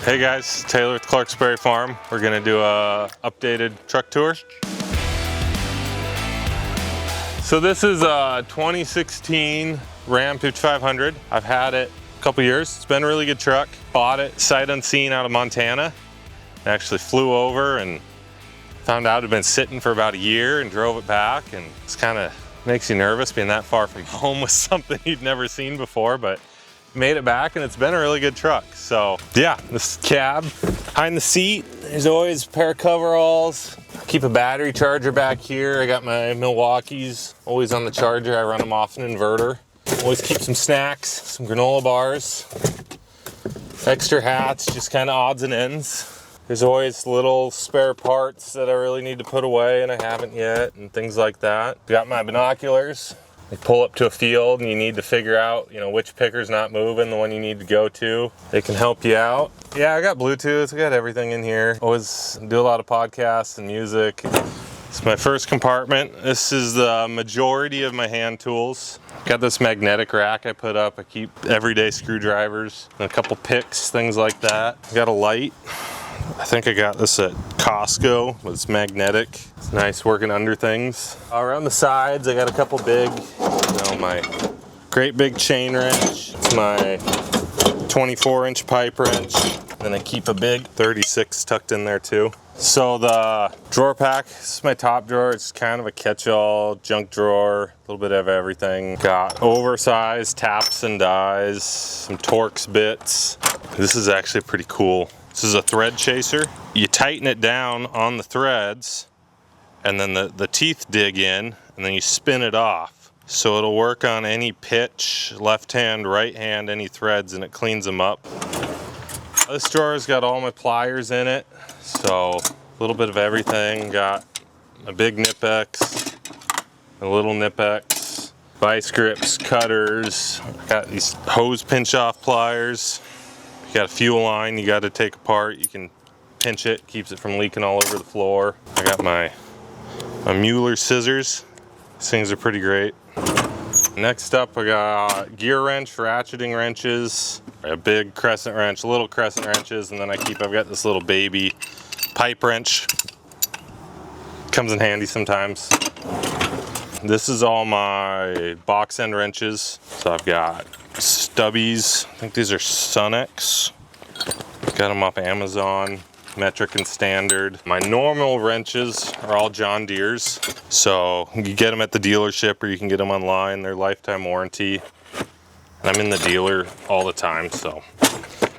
Hey guys, Taylor with Clarksbury Farm. We're gonna do a updated truck tour. So this is a 2016 Ram 5500. I've had it a couple years. It's been a really good truck. Bought it sight unseen out of Montana. I actually flew over and found out it had been sitting for about a year and drove it back, and it's kind of makes you nervous being that far from home with something you'd never seen before, but made it back and it's been a really good truck. So yeah, this cab behind the seat, there's always a pair of coveralls. Keep a battery charger back here. I got my Milwaukee's always on the charger. I run them off an inverter. Always keep some snacks, some granola bars, extra hats, just kind of odds and ends. There's always little spare parts that I really need to put away and I haven't yet, and things like that. Got my binoculars. You pull up to a field and you need to figure out, which picker's not moving, the one you need to go to. They can help you out. Yeah, I got Bluetooth, I got everything in here. Always do a lot of podcasts and music. It's my first compartment. This is the majority of my hand tools. Got this magnetic rack I put up. I keep everyday screwdrivers and a couple picks, things like that. Got a light. I think I got this at Costco, but it's magnetic. It's nice working under things. Around the sides, I got a couple big, my great big chain wrench. It's my 24-inch pipe wrench. Then I keep a big 36 tucked in there too. So the drawer pack, this is my top drawer. It's kind of a catch-all junk drawer, a little bit of everything. Got oversized taps and dies, some Torx bits. This is actually pretty cool. This is a thread chaser. You tighten it down on the threads and then the teeth dig in and then you spin it off. So it'll work on any pitch, left hand, right hand, any threads, and it cleans them up. This drawer's got all my pliers in it. So a little bit of everything. Got a big Nip-X, a little Nip-X, vice grips, cutters. Got these hose pinch off pliers. You got a fuel line you got to take apart. You can pinch it, keeps it from leaking all over the floor. I got my Mueller scissors. These things are pretty great. Next up, I got gear wrench, ratcheting wrenches, a big crescent wrench, little crescent wrenches, and then I've got this little baby pipe wrench. Comes in handy sometimes. This is all my box end wrenches. So I've got stubbies. I think these are Sunex. Got them off Amazon, metric and standard. My normal wrenches are all John Deere's. So you get them at the dealership or you can get them online. They're lifetime warranty. And I'm in the dealer all the time, so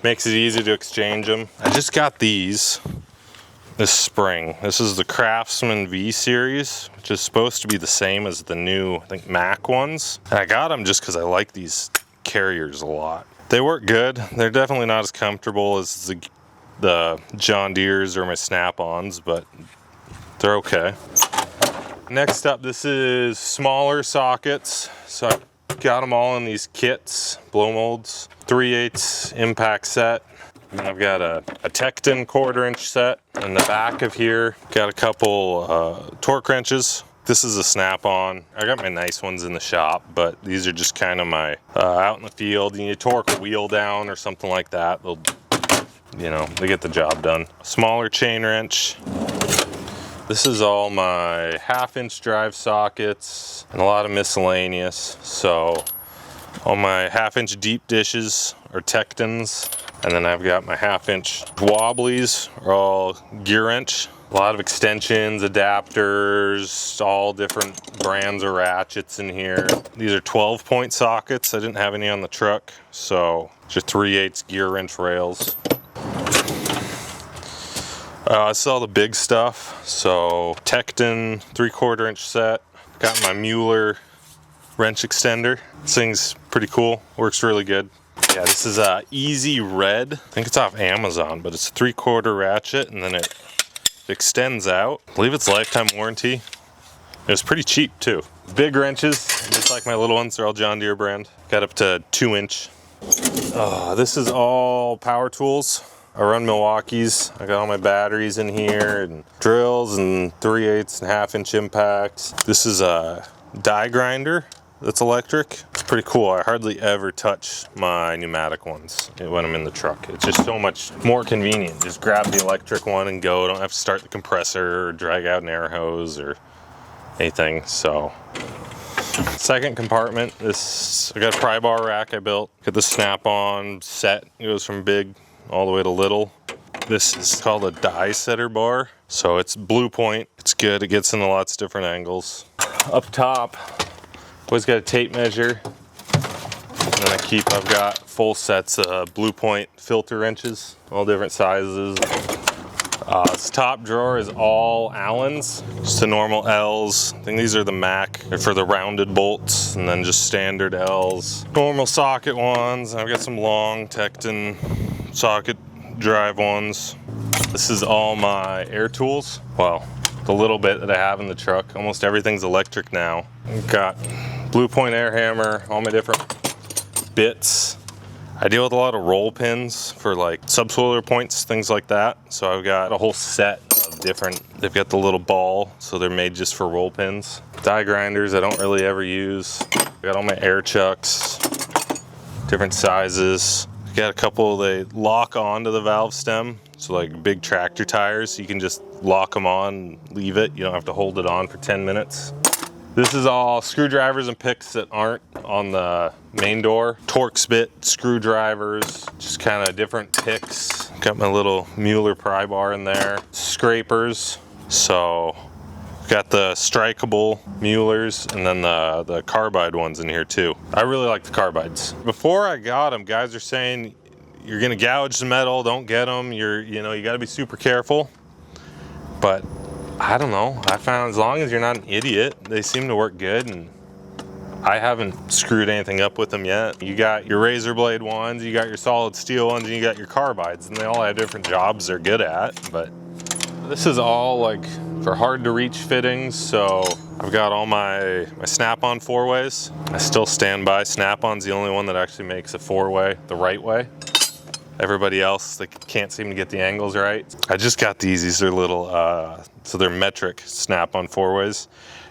makes it easy to exchange them. I just got these this spring. This is the Craftsman V series, which is supposed to be the same as the new, I think, Mac ones. And I got them just because I like these carriers a lot. They work good. They're definitely not as comfortable as the John Deere's or my Snap-ons, but they're okay. Next up, this is smaller sockets. So I got them all in these kits, blow molds, 3/8 impact set. And I've got a Tecton 1/4-inch set. In the back of here, got a couple torque wrenches. This is a Snap-on. I got my nice ones in the shop, but these are just kind of my out in the field. You need to torque a wheel down or something like that. They get the job done. Smaller chain wrench. This is all my 1/2-inch drive sockets and a lot of miscellaneous. So all my 1/2-inch deep dishes are Tectons. And then I've got my 1/2-inch wobblies are all gear wrench. A lot of extensions, adapters, all different brands of ratchets in here. These are 12-point sockets. I didn't have any on the truck, so just 3/8 gear wrench rails. I saw the big stuff, so Tecton 3/4-inch set. Got my Mueller wrench extender. This thing's pretty cool, works really good. Yeah, this is Easy Red. I think it's off Amazon, but it's a 3/4 ratchet, and then it extends out. I believe it's lifetime warranty. It was pretty cheap too. Big wrenches, just like my little ones, they're all John Deere brand. Got up to 2-inch. This is all power tools. I run Milwaukee's. I got all my batteries in here and drills and 3/8 and 1/2-inch impacts. This is a die grinder. that's electric. It's pretty cool. I hardly ever touch my pneumatic ones when I'm in the truck. It's just so much more convenient. Just grab the electric one and go. Don't have to start the compressor or drag out an air hose or anything. So, second compartment, I got a pry bar rack I built. Got the snap-on set. It goes from big all the way to little. This is called a die setter bar. So it's Blue Point. It's good. It gets into lots of different angles. Up top, always got a tape measure. And I've got full sets of Blue Point filter wrenches, all different sizes. This top drawer is all Allens, just the normal L's. I think these are the Mac. They're for the rounded bolts, and then just standard L's. Normal socket ones. I've got some long Tecton socket drive ones. This is all my air tools. Well, the little bit that I have in the truck. Almost everything's electric now. I've got Blue Point air hammer, all my different bits. I deal with a lot of roll pins for like subsoiler points, things like that. So I've got a whole set of different, they've got the little ball, so they're made just for roll pins. Die grinders I don't really ever use. I got all my air chucks, different sizes. I got a couple, they lock onto the valve stem. So like big tractor tires, you can just lock them on and leave it. You don't have to hold it on for 10 minutes. This is all screwdrivers and picks that aren't on the main door. Torx bit, screwdrivers, just kind of different picks. Got my little Mueller pry bar in there. Scrapers, so got the strikeable Muellers and then the carbide ones in here too. I really like the carbides. Before I got them, guys are saying you're gonna gouge the metal, don't get them. You gotta be super careful. But I don't know, I found as long as you're not an idiot, they seem to work good, and I haven't screwed anything up with them yet. You got your razor blade ones, you got your solid steel ones, and you got your carbides, and they all have different jobs they're good at. But this is all like for hard to reach fittings, so I've got all my snap-on 4-ways. I still stand by Snap-on's the only one that actually makes a 4-way the right way. Everybody else, they can't seem to get the angles right. I just got these are little, so they're metric Snap-on 4-ways,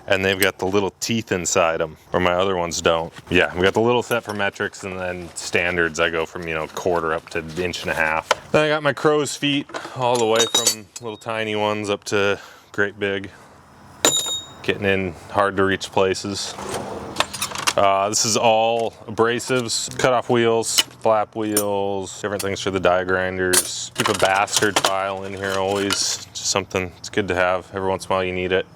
and they've got the little teeth inside them, where my other ones don't. Yeah, we got the little set for metrics, and then standards, I go from, quarter up to 1.5 inches. Then I got my crow's feet, all the way from little tiny ones up to great big, getting in hard to reach places. This is all abrasives, cut-off wheels, flap wheels, different things for the die grinders. Keep a bastard file in here always, just something it's good to have. Every once in a while you need it.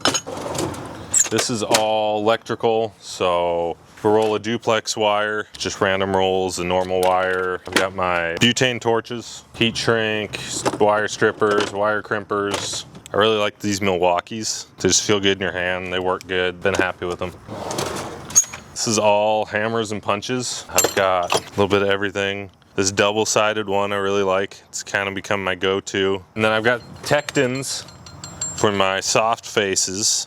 This is all electrical, so a roll of duplex wire, just random rolls and normal wire. I've got my butane torches, heat shrink, wire strippers, wire crimpers. I really like these Milwaukees. They just feel good in your hand, they work good, been happy with them. This is all hammers and punches. I've got a little bit of everything. This double-sided one I really like. It's kind of become my go-to. And then I've got Tectons for my soft faces.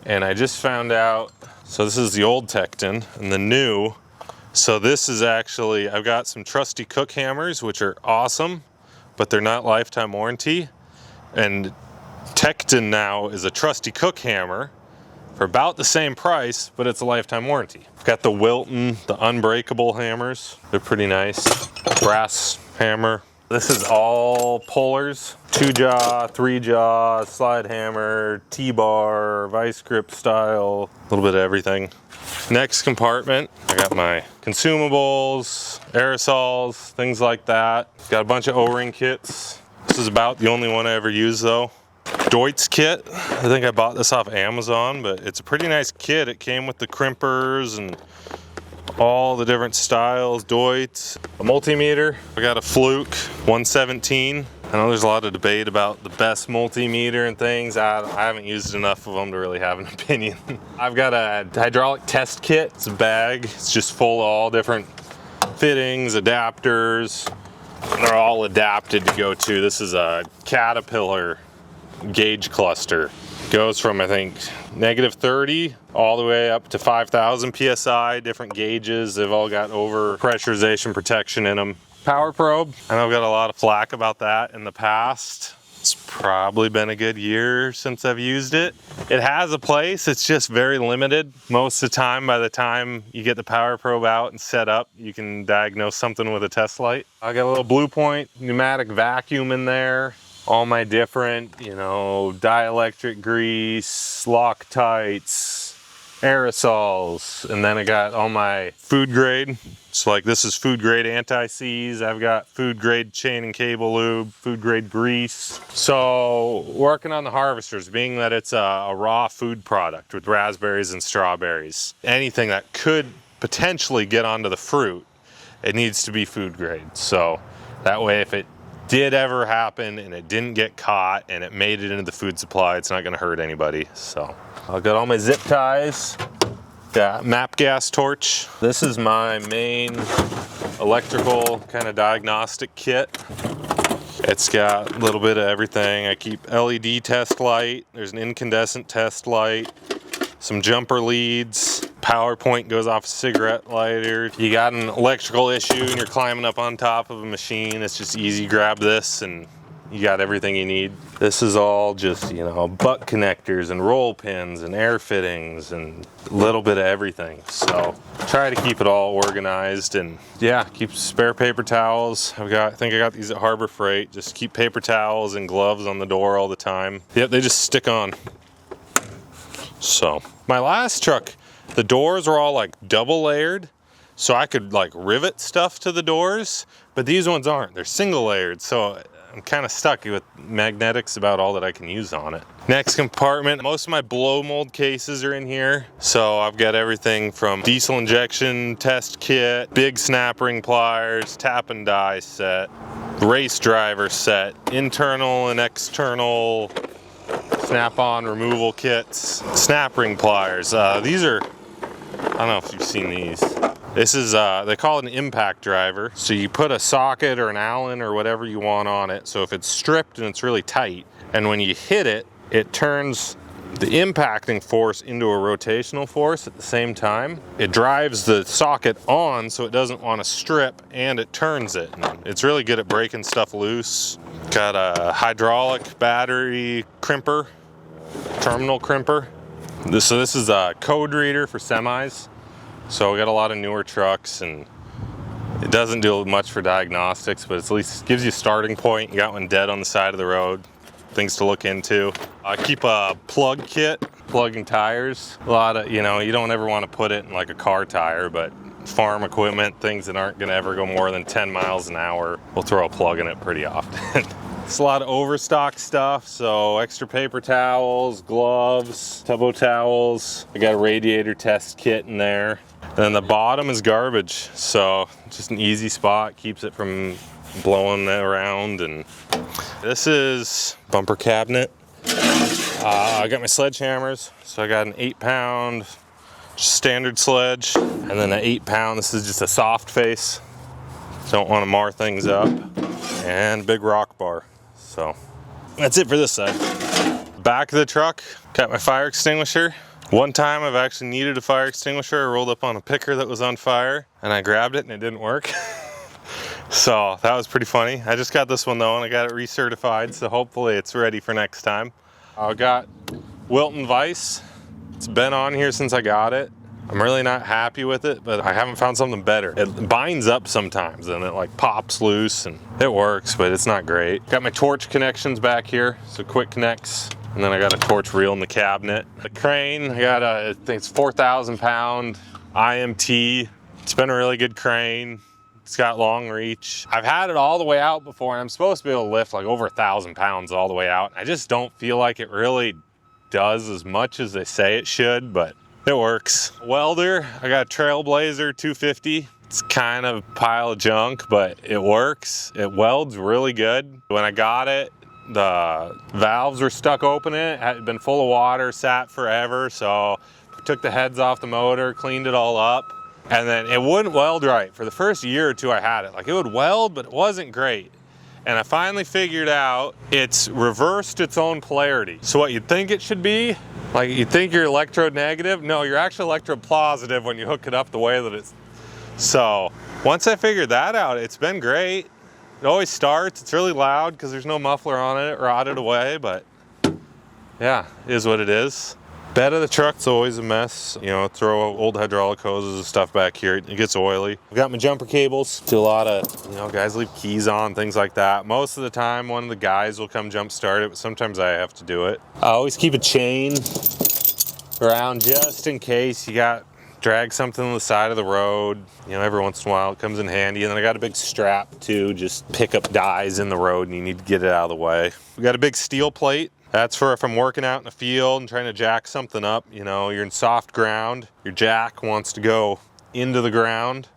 And I just found out, so this is the old Tecton and the new. So this is actually, I've got some trusty Cook hammers, which are awesome, but they're not lifetime warranty. And Tecton now is a trusty Cook hammer for about the same price, but it's a lifetime warranty. I've got the Wilton, the unbreakable hammers. They're pretty nice. Brass hammer. This is all pullers. 2-jaw, 3-jaw, slide hammer, T-bar, vice grip style, a little bit of everything. Next compartment, I got my consumables, aerosols, things like that. Got a bunch of O-ring kits. This is about the only one I ever use though. Deutz kit. I think I bought this off Amazon, but it's a pretty nice kit. It came with the crimpers and all the different styles. Deutz. A multimeter. I got a Fluke 117. I know there's a lot of debate about the best multimeter and things. I haven't used enough of them to really have an opinion. I've got a hydraulic test kit. It's a bag. It's just full of all different fittings, adapters. They're all adapted to go to. This is a Caterpillar gauge cluster. Goes from I think -30 all the way up to 5,000 psi. Different gauges. They've all got over pressurization protection in them. Power probe. I know I've got a lot of flack about that in the past. It's probably been a good year since I've used it. It has a place, it's just very limited. Most of the time, by the time you get the power probe out and set up, you can diagnose something with a test light. I got a little Blue Point pneumatic vacuum in there. All my different, you know, dielectric grease, Loctites, aerosols, and then I got all my food grade. So like this is food grade anti-seize. I've got food grade chain and cable lube, food grade grease. So working on the harvesters, being that it's a raw food product with raspberries and strawberries, anything that could potentially get onto the fruit, it needs to be food grade. So that way if it did ever happen and it didn't get caught and it made it into the food supply, it's not gonna hurt anybody. So I've got all my zip ties, got map gas torch. This is my main electrical kind of diagnostic kit. It's got a little bit of everything. I keep LED test light, there's an incandescent test light, some jumper leads, power point goes off a cigarette lighter. You got an electrical issue and you're climbing up on top of a machine, it's just easy, grab this and you got everything you need. This is all just, you know, butt connectors and roll pins and air fittings and a little bit of everything. So try to keep it all organized, and yeah, keep spare paper towels. I think I got these at Harbor Freight. Just keep paper towels and gloves on the door all the time. Yep, they just stick on. So my last truck, the doors were all like double layered, so I could like rivet stuff to the doors, but these ones aren't. They're single layered, so I'm kind of stuck with magnetics about all that I can use on it. Next compartment, most of my blow mold cases are in here. So I've got everything from diesel injection test kit, big snap ring pliers, tap and die set, race driver set, internal and external snap-on removal kits, snap ring pliers. These are, I don't know if you've seen these. This is, they call it an impact driver. So you put a socket or an Allen or whatever you want on it. So if it's stripped and it's really tight, and when you hit it, it turns the impacting force into a rotational force at the same time. It drives the socket on so it doesn't want to strip, and it turns it. And it's really good at breaking stuff loose. Got a hydraulic battery crimper, terminal crimper. This is a code reader for semis. So we got a lot of newer trucks, and it doesn't do much for diagnostics, but at least gives you a starting point. You got one dead on the side of the road, things to look into. I keep a plug kit, plugging tires. A lot of, you know, you don't ever want to put it in like a car tire, but farm equipment, things that aren't gonna ever go more than 10 miles an hour, we'll throw a plug in it pretty often. It's a lot of overstock stuff, so extra paper towels, gloves, tubbo towels. I got a radiator test kit in there. And then the bottom is garbage, so just an easy spot, keeps it from blowing around. And this is bumper cabinet. I got my sledgehammers, so I got an 8-pound standard sledge, and then an 8-pound, this is just a soft face. Don't want to mar things up. And a big rock bar. So that's it for this side. Back of the truck, got my fire extinguisher. One time I've actually needed a fire extinguisher. I rolled up on a picker that was on fire and I grabbed it and it didn't work. So that was pretty funny. I just got this one though, and I got it recertified, so hopefully it's ready for next time. I got Wilton Vice. It's been on here since I got it. I'm really not happy with it, but I haven't found something better. It binds up sometimes and it like pops loose, and it works, but it's not great. Got my torch connections back here, so quick connects. And then I got a torch reel in the cabinet. The crane, I got I think it's 4,000 pound IMT. It's been a really good crane. It's got long reach. I've had it all the way out before, and I'm supposed to be able to lift like over 1,000 pounds all the way out. I just don't feel like it really does as much as they say it should, but it works. Welder, I got a Trailblazer 250. It's kind of a pile of junk, but it works. It welds really good. When I got it, the valves were stuck open in it. Had been full of water, sat forever, so took the heads off the motor, cleaned it all up, and then it wouldn't weld right. For the first year or two I had it, like it would weld, but it wasn't great. And I finally figured out it's reversed its own polarity. So what you'd think it should be, like you'd think you're electrode negative, no, you're actually electrode positive when you hook it up the way that it's. So once I figured that out, it's been great. It always starts. It's really loud because there's no muffler on it, rotted away, but yeah, it is what it is. Bed of the truck's always a mess. You know, throw old hydraulic hoses and stuff back here. It gets oily. I've got my jumper cables. Do a lot of, you know, guys leave keys on, things like that. Most of the time, one of the guys will come jump start it, but sometimes I have to do it. I always keep a chain around just in case you got drag something on the side of the road. You know, every once in a while it comes in handy. And then I got a big strap too, just pick up dies in the road and you need to get it out of the way. We got a big steel plate. That's for if I'm working out in the field and trying to jack something up. You know, you're in soft ground, your jack wants to go into the ground,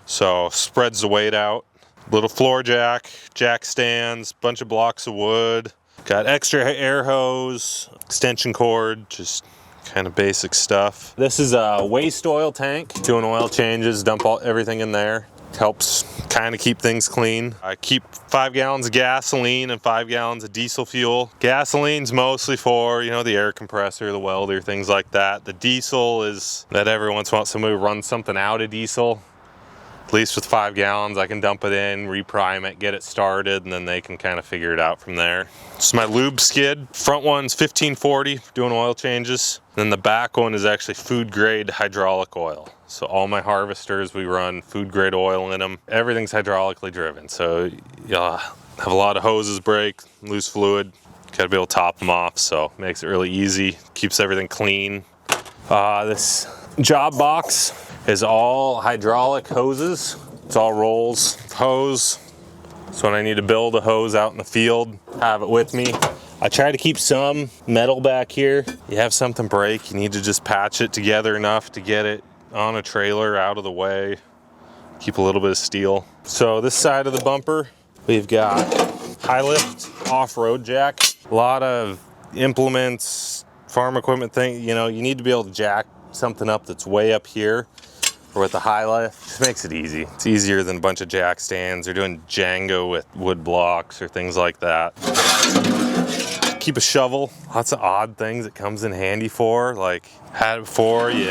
so spreads the weight out. Little floor jack, jack stands, bunch of blocks of wood. Got extra air hose, extension cord, just kind of basic stuff. This is a waste oil tank. Doing oil changes, dump everything in there. Helps kind of keep things clean. I keep 5 gallons of gasoline and 5 gallons of diesel fuel. Gasoline's mostly for, you know, the air compressor, the welder, things like that. The diesel is that every once in a while somebody runs something out of diesel. At least with 5 gallons, I can dump it in, reprime it, get it started, and then they can kind of figure it out from there. This is my lube skid. Front one's 1540, doing oil changes. Then the back one is actually food grade hydraulic oil. So all my harvesters, we run food grade oil in them. Everything's hydraulically driven. So you'll have a lot of hoses break, loose fluid. Gotta be able to top them off, so makes it really easy, keeps everything clean. This job box is all hydraulic hoses. It's all rolls of hose. So when I need to build a hose out in the field, have it with me. I try to keep some metal back here. You have something break, you need to just patch it together enough to get it on a trailer out of the way. Keep a little bit of steel. So this side of the bumper, we've got high lift off-road jack. A lot of implements, farm equipment thing, you know, you need to be able to jack something up that's way up here. Or with the high lift, just makes it easy. It's easier than a bunch of jack stands or doing Django with wood blocks or things like that. Keep a shovel. Lots of odd things it comes in handy for. Like had it before, you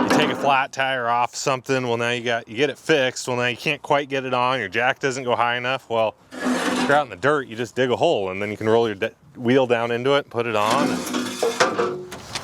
take a flat tire off something. Well, now you get it fixed. Well, now you can't quite get it on. Your jack doesn't go high enough. Well, if you're out in the dirt, you just dig a hole and then you can roll your wheel down into it, put it on.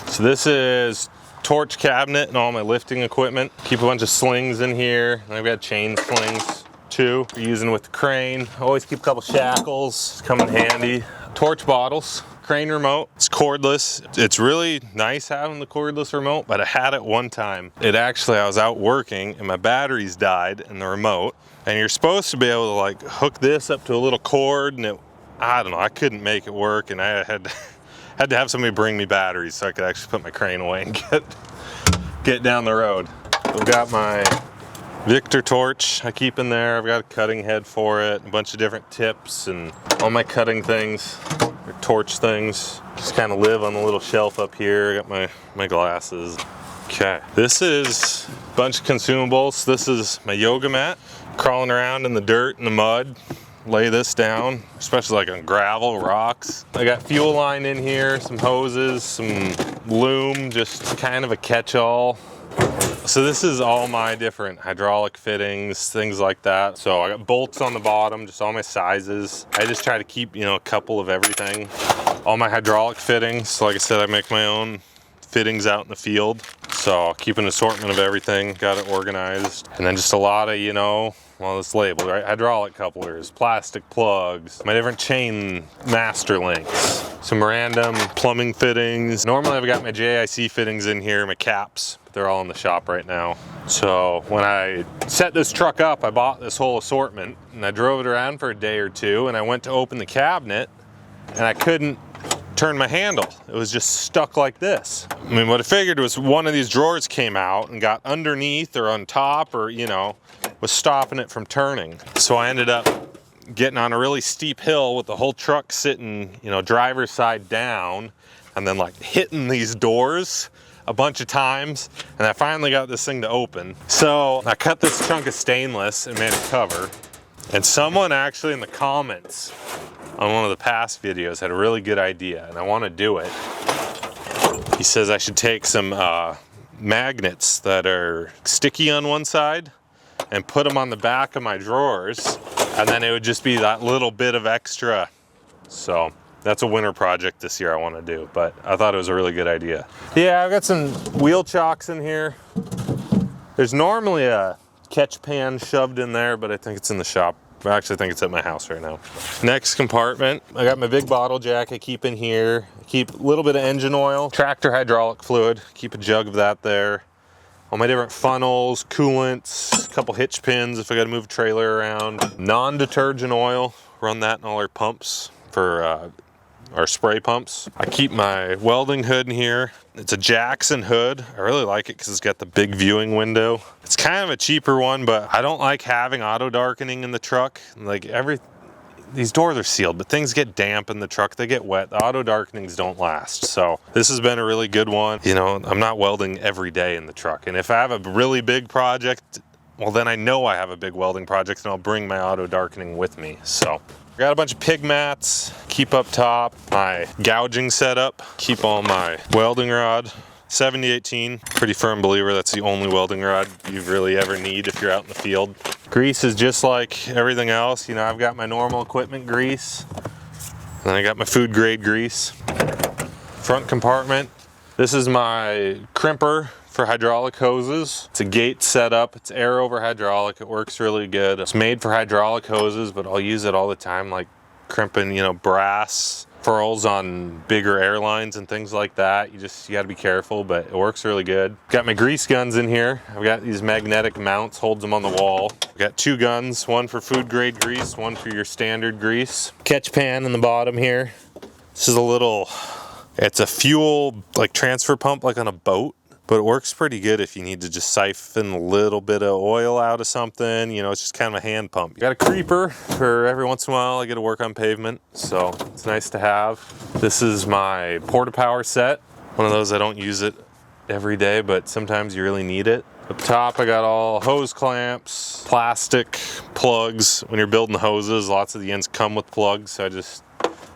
So this is torch cabinet and all my lifting equipment. Keep a bunch of slings in here. And I've got chain slings too, for using with the crane. Always keep a couple shackles, come in handy. Torch bottles, crane remote. It's cordless. It's really nice having the cordless remote, but I had it one time. I was out working and my batteries died in the remote. And you're supposed to be able to like hook this up to a little cord and I don't know, I couldn't make it work and I had to have somebody bring me batteries so I could actually put my crane away and get down the road. I've got my Victor torch I keep in there. I've got a cutting head for it, a bunch of different tips and all my cutting things, or torch things. Just kind of live on the little shelf up here. I got my glasses. Okay, this is a bunch of consumables. This is my yoga mat. Crawling around in the dirt and the mud. Lay this down, especially like on gravel, rocks. I got fuel line in here, some hoses, some loom, just kind of a catch-all. So this is all my different hydraulic fittings, things like that. So I got bolts on the bottom, just all my sizes. I just try to keep, you know, a couple of everything. All my hydraulic fittings. So like I said, I make my own fittings out in the field. So I'll keep an assortment of everything, got it organized. And then just a lot of, you know, well, it's labeled, right? Hydraulic couplers, plastic plugs, my different chain master links, some random plumbing fittings. Normally I've got my JIC fittings in here, my caps, but they're all in the shop right now. So when I set this truck up, I bought this whole assortment and I drove it around for a day or two and I went to open the cabinet and I couldn't turn my handle. It was just stuck like this. I mean, what I figured was one of these drawers came out and got underneath or on top or, you know, was stopping it from turning. So I ended up getting on a really steep hill with the whole truck sitting, you know, driver's side down and then like hitting these doors a bunch of times. And I finally got this thing to open. So I cut this chunk of stainless and made a cover. And someone actually in the comments on one of the past videos had a really good idea and I want to do it. He says I should take some magnets that are sticky on one side and put them on the back of my drawers, and then it would just be that little bit of extra. So that's a winter project this year I want to do, but I thought it was a really good idea. Yeah, I've got some wheel chocks in here. There's normally a catch pan shoved in there, but I think it's in the shop. I actually think it's at my house right now. Next compartment, I got my big bottle jack I keep in here. I keep a little bit of engine oil, tractor hydraulic fluid, keep a jug of that there. All my different funnels, coolants, a couple hitch pins if I gotta move a trailer around. Non-detergent oil, run that in all our pumps for our spray pumps. I keep my welding hood in here. It's a Jackson hood. I really like it because it's got the big viewing window. It's kind of a cheaper one, but I don't like having auto darkening in the truck. Like these doors are sealed, but things get damp in the truck, they get wet. The auto darkenings don't last. So this has been a really good one. You know, I'm not welding every day in the truck. And if I have a really big project, well then I know I have a big welding project and I'll bring my auto darkening with me. So got a bunch of pig mats, keep up top, my gouging setup, keep all my welding rod. 7018, pretty firm believer that's the only welding rod you really ever need if you're out in the field. Grease is just like everything else. You know, I've got my normal equipment grease, and then I got my food grade grease. Front compartment, this is my crimper for hydraulic hoses. It's a gate setup, it's air over hydraulic, it works really good. It's made for hydraulic hoses, but I'll use it all the time, like crimping, you know, brass furls on bigger airlines and things like that. You gotta be careful, but it works really good. Got my grease guns in here. I've got these magnetic mounts, holds them on the wall. I've got two guns, one for food grade grease, one for your standard grease. Catch pan in the bottom here. This is it's a fuel like transfer pump like on a boat, but it works pretty good if you need to just siphon a little bit of oil out of something. You know, it's just kind of a hand pump. Got a creeper for every once in a while I get to work on pavement, so it's nice to have. This is my Porta-Power set. One of those, I don't use it every day, but sometimes you really need it. Up top, I got all hose clamps, plastic plugs. When you're building hoses, lots of the ends come with plugs, so I just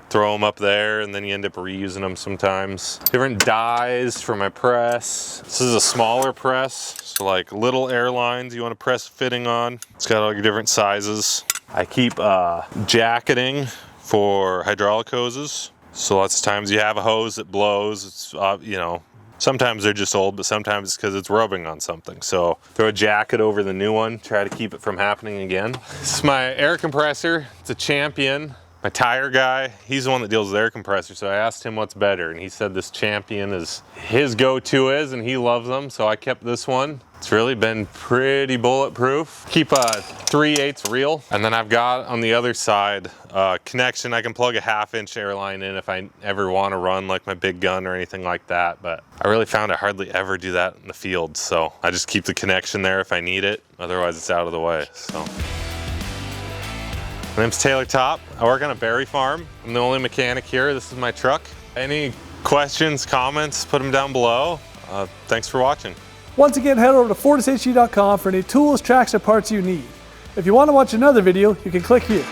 throw them up there and then you end up reusing them sometimes. Different dies for my press. This is a smaller press, so like little airlines you want to press fitting on. It's got all your different sizes. I keep jacketing for hydraulic hoses. So lots of times you have a hose that blows. It's you know, sometimes they're just old, but sometimes it's because it's rubbing on something. So throw a jacket over the new one, try to keep it from happening again. This is my air compressor. It's a Champion. My tire guy, he's the one that deals with air compressors, so I asked him what's better, and he said this Champion is his go-to and he loves them, so I kept this one. It's really been pretty bulletproof. Keep a 3/8 reel, and then I've got on the other side a connection. I can plug a 1/2-inch airline in if I ever want to run like my big gun or anything like that, but I really found I hardly ever do that in the field, so I just keep the connection there if I need it, otherwise it's out of the way. So. My name's Taylor Top. I work on a berry farm. I'm the only mechanic here. This is my truck. Any questions, comments, put them down below. Thanks for watching. Once again, head over to FortisHG.com for any tools, tracks, or parts you need. If you want to watch another video, you can click here.